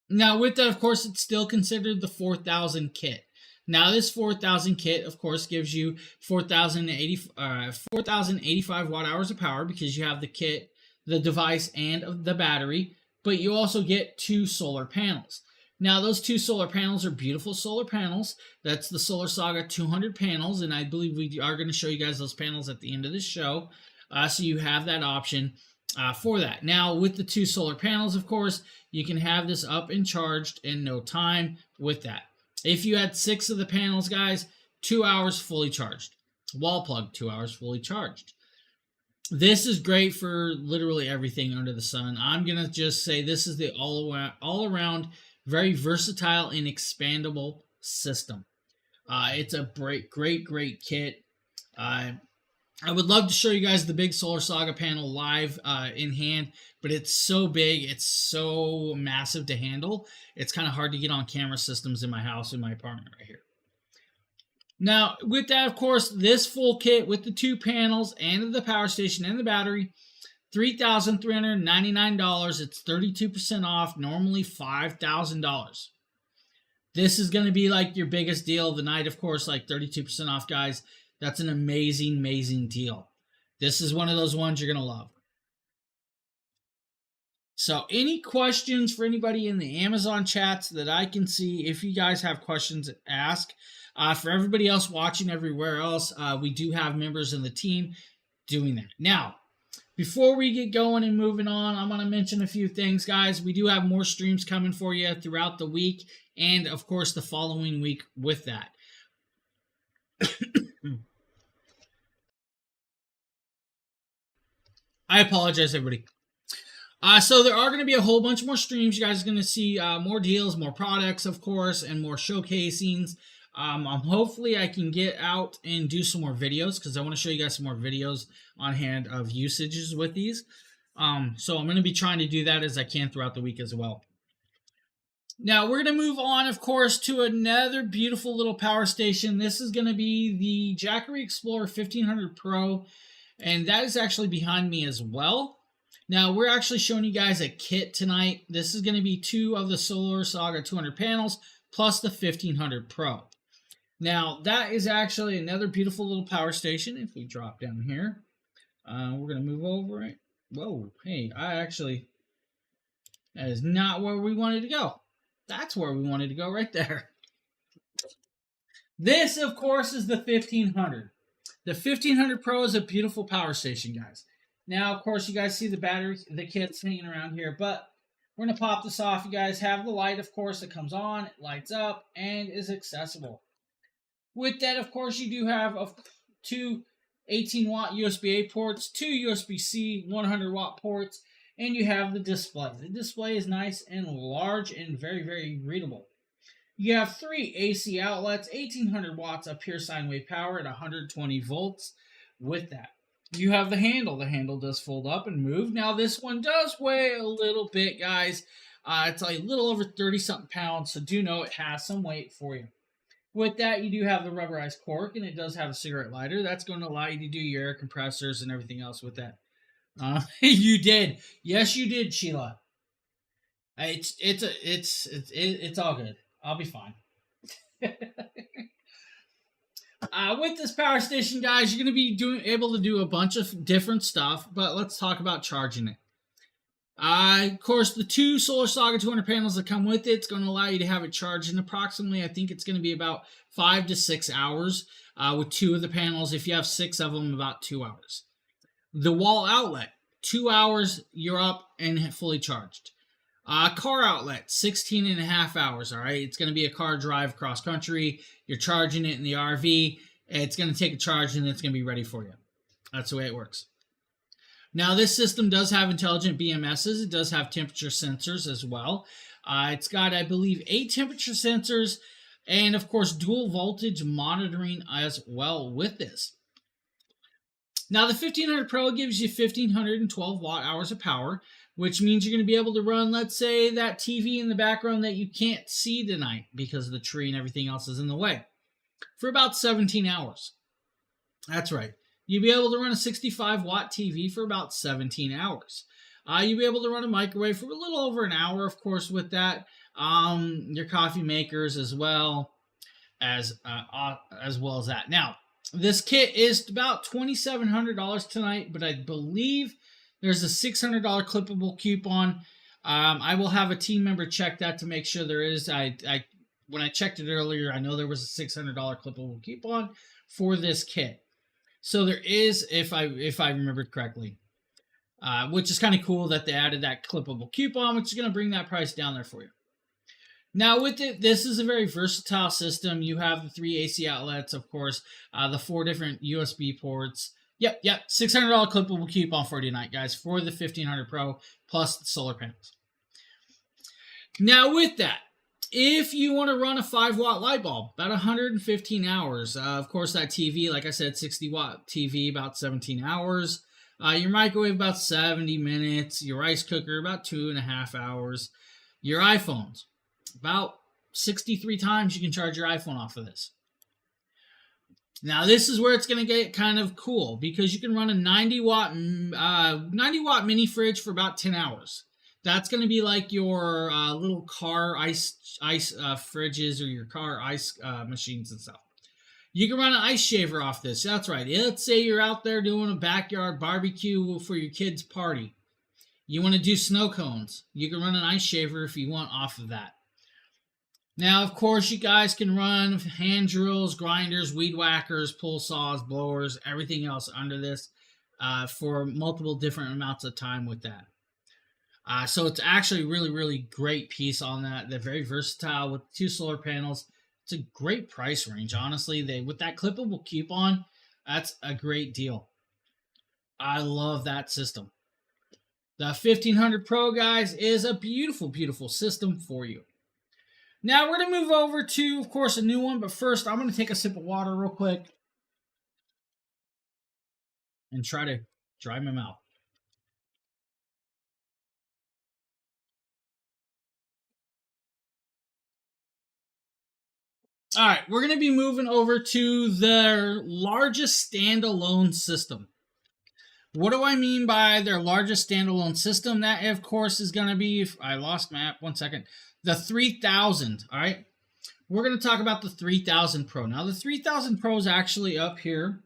Now, with that, of course, it's still considered the 4,000 kit. Now, this 4,000 kit, of course, gives you 4,085 watt hours of power because you have the kit, the device, and the battery, but you also get 2 solar panels. Now, those 2 solar panels are beautiful solar panels. That's the Solar Saga 200 panels, and I believe we are going to show you guys those panels at the end of this show. So you have that option for that. Now, with the 2 solar panels, of course, you can have this up and charged in no time with that. If you had 6 of the panels, guys, 2 hours fully charged. Wall plug, 2 hours fully charged. This is great for literally everything under the sun. I'm going to just say this is the all-around very versatile and expandable system. It's a great kit. I would love to show you guys the big Solar Saga panel live in hand, but it's so big, it's so massive to handle. It's kind of hard to get on camera systems in my house, in my apartment right here. Now, with that, of course, this full kit with the 2 panels and the power station and the battery, $3,399. It's 32% off, normally $5,000. This is going to be like your biggest deal of the night, of course, like 32% off, guys. That's an amazing deal. This is one of those ones you're going to love. So any questions for anybody in the Amazon chats that I can see? If you guys have questions, ask. For everybody else watching everywhere else, we do have members in the team doing that. Now, before we get going and moving on, I'm going to mention a few things, guys. We do have more streams coming for you throughout the week and, of course, the following week with that. I apologize, everybody. So there are going to be a whole bunch more streams. You guys are going to see more deals, more products, of course, and more showcasings. Hopefully I can get out and do some more videos because I want to show you guys some more videos on hand of usages with these. So I'm going to be trying to do that as I can throughout the week as well. Now we're going to move on, of course, to another beautiful little power station. This is going to be the Jackery Explorer 1500 Pro, and that is actually behind me as well. Now, we're actually showing you guys a kit tonight. This is going to be 2 of the Solar Saga 200 panels plus the 1500 Pro. Now, that is actually another beautiful little power station. If we drop down here, we're going to move over it. Whoa, hey, that is not where we wanted to go. That's where we wanted to go right there. This, of course, is the 1500. The 1500 Pro is a beautiful power station, guys. Now, of course, you guys see the battery, the kit's hanging around here, but we're going to pop this off. You guys have the light, of course, that comes on, it lights up, and is accessible. With that, of course, you do have 2 18-watt USB-A ports, 2 USB-C 100-watt ports, and you have the display. The display is nice and large and very, very readable. You have 3 AC outlets, 1800 watts of pure sine wave power at 120 volts. With that, you have the handle. The handle does fold up and move. Now, this one does weigh a little bit, guys. It's a little over 30-something pounds, so do know it has some weight for you. With that, you do have the rubberized cork, and it does have a cigarette lighter. That's going to allow you to do your air compressors and everything else with that. You did. Yes, you did, Sheila. It's all good. I'll be fine. With this power station, guys, you're going to be able to do a bunch of different stuff, but let's talk about charging it. Of course, the 2 Solar Saga 200 panels that come with it's going to allow you to have it charged in approximately, I think it's going to be about 5 to 6 hours with 2 of the panels. If you have 6 of them, about 2 hours. The wall outlet, 2 hours, you're up and fully charged. Car outlet, 16 and a half hours, all right? It's going to be a car drive cross country. You're charging it in the RV. It's going to take a charge, and it's going to be ready for you. That's the way it works. Now, this system does have intelligent BMSs. It does have temperature sensors as well. It's got, I believe, 8 temperature sensors and, of course, dual voltage monitoring as well with this. Now, the 1500 Pro gives you 1512 watt hours of power, which means you're going to be able to run, let's say, that TV in the background that you can't see tonight because the tree and everything else is in the way for about 17 hours. That's right. You'll be able to run a 65-watt TV for about 17 hours. You'll be able to run a microwave for a little over an hour, of course, with that. Your coffee makers as well as that. Now, this kit is about $2,700 tonight, but I believe there's a $600 clippable coupon. I will have a team member check that to make sure there is. When I checked it earlier, I know there was a $600 clippable coupon for this kit. So there is, if I remembered correctly, which is kind of cool that they added that clippable coupon, which is going to bring that price down there for you. Now with it, this is a very versatile system. You have the 3 AC outlets, of course, the 4 different USB ports. Yep, $600 clippable coupon for tonight, guys, for the 1500 Pro plus the solar panels. Now with that, if you want to run a 5-watt light bulb, about 115 hours. Of course, that TV, like I said, 60-watt TV, about 17 hours. Your microwave, about 70 minutes. Your rice cooker, about 2.5 hours. Your iPhones, about 63 times you can charge your iPhone off of this. Now, this is where it's going to get kind of cool because you can run a 90-watt mini fridge for about 10 hours. That's going to be like your little car ice fridges or your car ice machines and stuff. You can run an ice shaver off this. That's right. Let's say you're out there doing a backyard barbecue for your kids' party. You want to do snow cones. You can run an ice shaver if you want off of that. Now, of course, you guys can run hand drills, grinders, weed whackers, pull saws, blowers, everything else under this for multiple different amounts of time with that. So it's actually a really, really great piece on that. They're very versatile with 2 solar panels. It's a great price range, honestly. With that clippable coupon, that's a great deal. I love that system. The 1500 Pro, guys, is a beautiful, beautiful system for you. Now we're going to move over to, of course, a new one. But first, I'm going to take a sip of water real quick and try to dry my mouth. All right, we're going to be moving over to their largest standalone system. What do I mean by their largest standalone system? That, of course, is going to be, if I lost my app, 1 second, the 3000, all right? We're going to talk about the 3000 Pro. Now, the 3000 Pro is actually up here,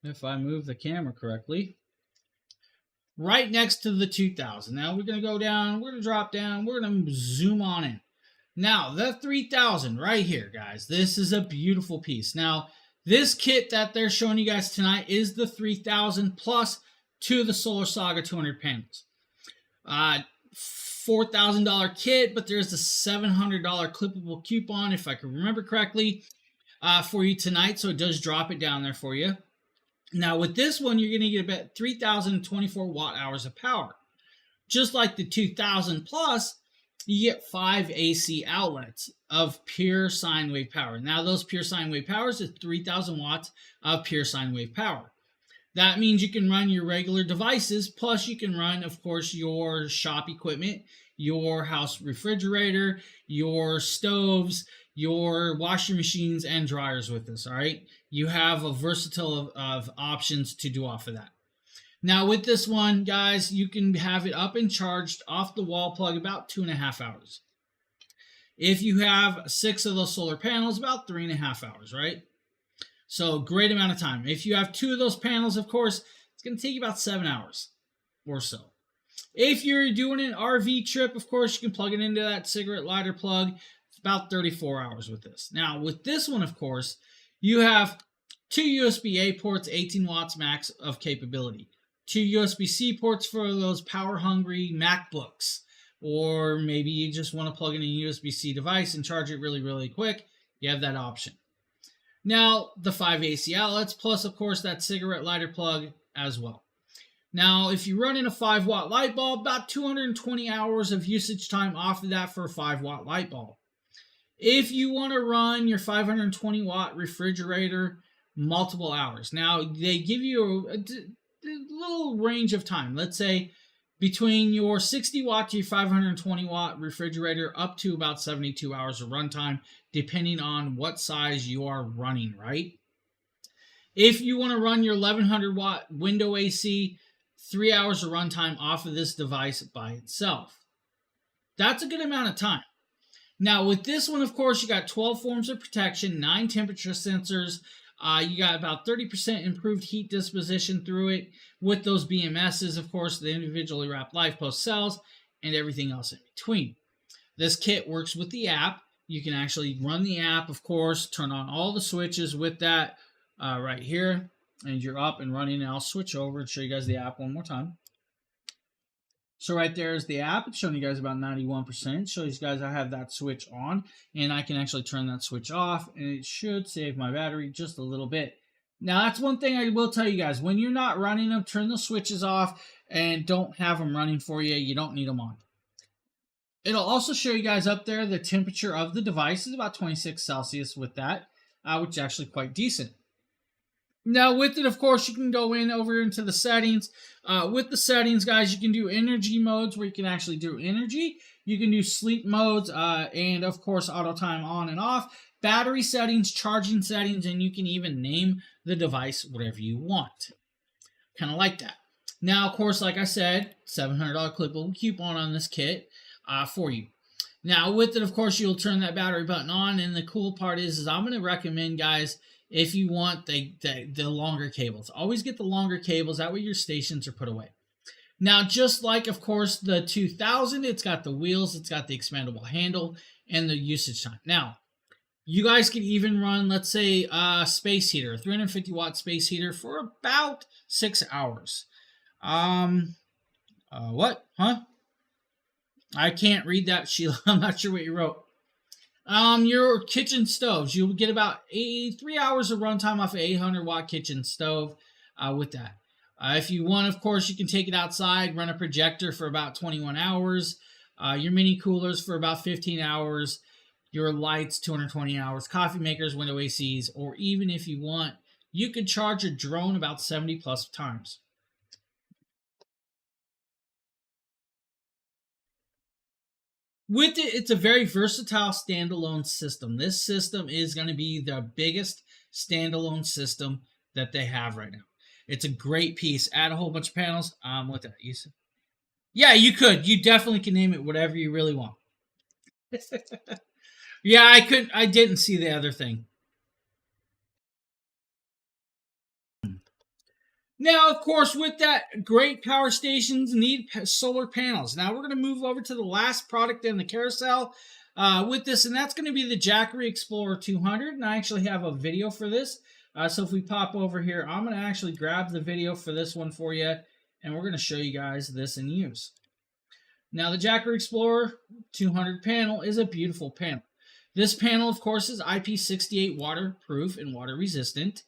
if I move the camera correctly, right next to the 2000. Now, we're going to go down, we're going to drop down, we're going to zoom on in. Now, the 3000 right here, guys, this is a beautiful piece. Now, this kit that they're showing you guys tonight is the 3000 plus 2 of the Solar Saga 200 panels. $4,000 kit, but there's a $700 clippable coupon, if I can remember correctly, for you tonight. So it does drop it down there for you. Now, with this one, you're going to get about 3,024 watt hours of power. Just like the 2000 plus, you get 5 AC outlets of pure sine wave power. Now, those pure sine wave powers is 3,000 watts of pure sine wave power. That means you can run your regular devices, plus you can run, of course, your shop equipment, your house refrigerator, your stoves, your washing machines, and dryers with this, all right? You have a versatile of options to do off of that. Now, with this one, guys, you can have it up and charged off the wall plug about 2.5 hours. If you have 6 of those solar panels, about 3.5 hours, right? So, great amount of time. If you have 2 of those panels, of course, it's going to take you about 7 hours or so. If you're doing an RV trip, of course, you can plug it into that cigarette lighter plug. It's about 34 hours with this. Now, with this one, of course, you have 2 USB-A ports, 18 watts max of capability. 2 USB-C ports for those power-hungry MacBooks. Or maybe you just want to plug in a USB-C device and charge it really, really quick. You have that option. Now, the 5 AC outlets, plus, of course, that cigarette lighter plug as well. Now, if you run in a 5-watt light bulb, about 220 hours of usage time off of that for a 5-watt light bulb. If you want to run your 520-watt refrigerator, multiple hours. Now, they give you a little range of time. Let's say between your 60-watt to your 520-watt refrigerator up to about 72 hours of runtime, depending on what size you are running, right? If you want to run your 1100-watt window AC, 3 hours of runtime off of this device by itself. That's a good amount of time. Now, with this one, of course, you got 12 forms of protection, 9 temperature sensors. You got about 30% improved heat disposition through it with those BMSs, of course, the individually wrapped LifePost cells, and everything else in between. This kit works with the app. You can actually run the app, of course, turn on all the switches with that right here, and you're up and running. And I'll switch over and show you guys the app one more time. So right there is the app. It's showing you guys about 91%. Shows you guys I have that switch on, and I can actually turn that switch off, and it should save my battery just a little bit. Now, that's one thing I will tell you guys. When you're not running them, turn the switches off and don't have them running for you. You don't need them on. It'll also show you guys up there the temperature of the device is about 26 Celsius with that, which is actually quite decent. Now, with it, of course, you can go over into the settings. With the settings, guys, you can do energy modes where you can actually do energy. You can do sleep modes and, of course, auto time on and off. Battery settings, charging settings, and you can even name the device whatever you want. Kind of like that. Now, of course, like I said, $700 clippable coupon on this kit for you. Now, with it, of course, you'll turn that battery button on, and the cool part is I'm going to recommend, guys, if you want the longer cables. Always get the longer cables. That way your stations are put away. Now, just like, of course, the 2000, it's got the wheels, it's got the expandable handle, and the usage time. Now, you guys can even run, let's say, a space heater, a 350-watt space heater for about 6 hours. What? Huh? I can't read that, Sheila. I'm not sure what you wrote. Your kitchen stoves, you'll get about 3 hours of runtime off an 800-watt kitchen stove with that. If you want, of course, you can take it outside, run a projector for about 21 hours, your mini coolers for about 15 hours, your lights 220 hours, coffee makers, window ACs, or even if you want, you could charge a drone about 70 plus times. With it, it's a very versatile standalone system. This system is going to be the biggest standalone system that they have right now. It's a great piece. Add a whole bunch of panels. What that? Yeah, you could. You definitely can name it whatever you really want. Yeah, I couldn't. I didn't see the other thing. Now, of course, with that, great power stations need solar panels. Now, we're going to move over to the last product in the carousel with this, and that's going to be the Jackery Explorer 200. And I actually have a video for this. So if we pop over here, I'm going to actually grab the video for this one for you, and we're going to show you guys this in use. Now, the Jackery Explorer 200 panel is a beautiful panel. This panel, of course, is IP68 waterproof and water resistant.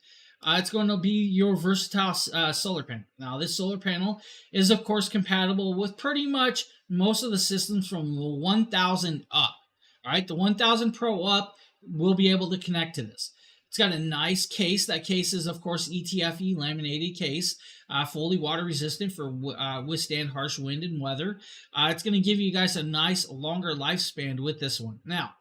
It's going to be your versatile solar panel. Now, this solar panel is, of course, compatible with pretty much most of the systems from the 1000 up. All right, the 1000 Pro up will be able to connect to this. It's got a nice case. That case is, of course, ETFE laminated case, fully water resistant for withstand harsh wind and weather. It's going to give you guys a nice longer lifespan with this one. Now,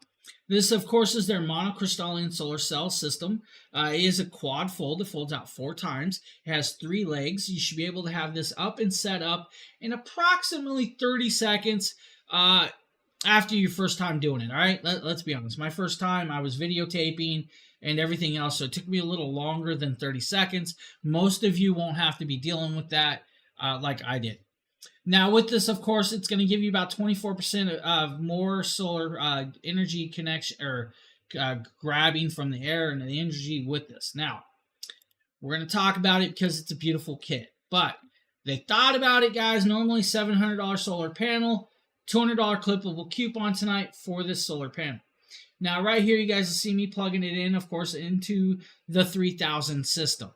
this, of course, is their monocrystalline solar cell system. It is a quad fold. It folds out 4 times. It has 3 legs. You should be able to have this up and set up in approximately 30 seconds after your first time doing it. All right, let's be honest. My first time, I was videotaping and everything else, so it took me a little longer than 30 seconds. Most of you won't have to be dealing with that like I did. Now, with this, of course, it's going to give you about 24% of more solar energy connection or grabbing from the air and the energy with this. Now, we're going to talk about it because it's a beautiful kit. But they thought about it, guys. Normally $700 solar panel, $200 clippable coupon tonight for this solar panel. Now, right here, you guys will see me plugging it in, of course, into the 3000 system.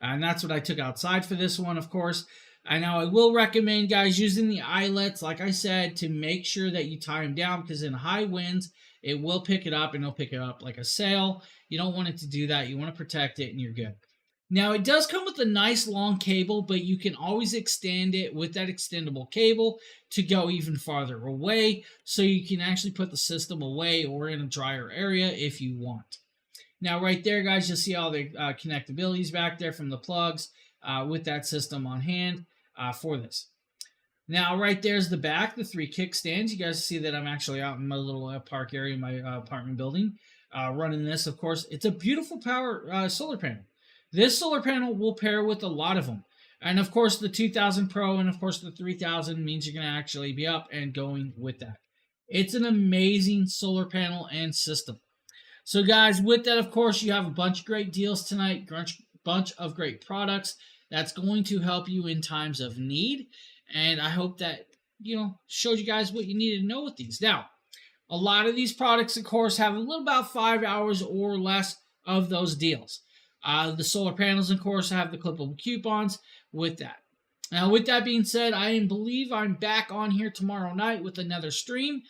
And that's what I took outside for this one, of course. And now I will recommend, guys, using the eyelets, like I said, to make sure that you tie them down, because in high winds, it will pick it up, and it'll pick it up like a sail. You don't want it to do that. You want to protect it, and you're good. Now, it does come with a nice long cable, but you can always extend it with that extendable cable to go even farther away, so you can actually put the system away or in a drier area if you want. Now, right there, guys, you'll see all the connectabilities back there from the plugs with that system on hand for this. Now, right there's the back, the 3 kickstands. You guys see that I'm actually out in my little park area in my apartment building running this, of course. It's a beautiful power solar panel. This solar panel will pair with a lot of them. And, of course, the 2000 Pro and, of course, the 3000 means you're going to actually be up and going with that. It's an amazing solar panel and system. So, guys, with that, of course, you have a bunch of great deals tonight, bunch of great products that's going to help you in times of need. And I hope that, showed you guys what you needed to know with these. Now, a lot of these products, of course, have a little about 5 hours or less of those deals. The solar panels, of course, have the clippable coupons with that. Now, with that being said, I believe I'm back on here tomorrow night with another stream.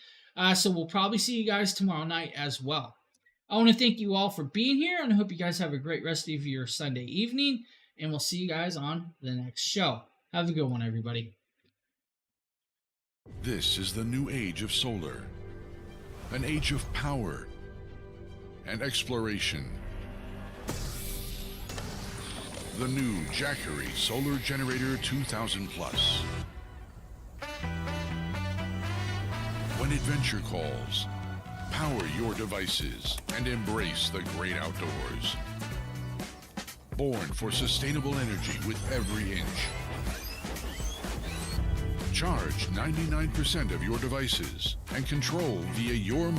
So we'll probably see you guys tomorrow night as well. I want to thank you all for being here, and I hope you guys have a great rest of your Sunday evening, and we'll see you guys on the next show. Have a good one, everybody. This is the new age of solar, an age of power and exploration. The new Jackery Solar Generator 2000 Plus. When adventure calls, power your devices and embrace the great outdoors. Born for sustainable energy with every inch. Charge 99% of your devices and control via your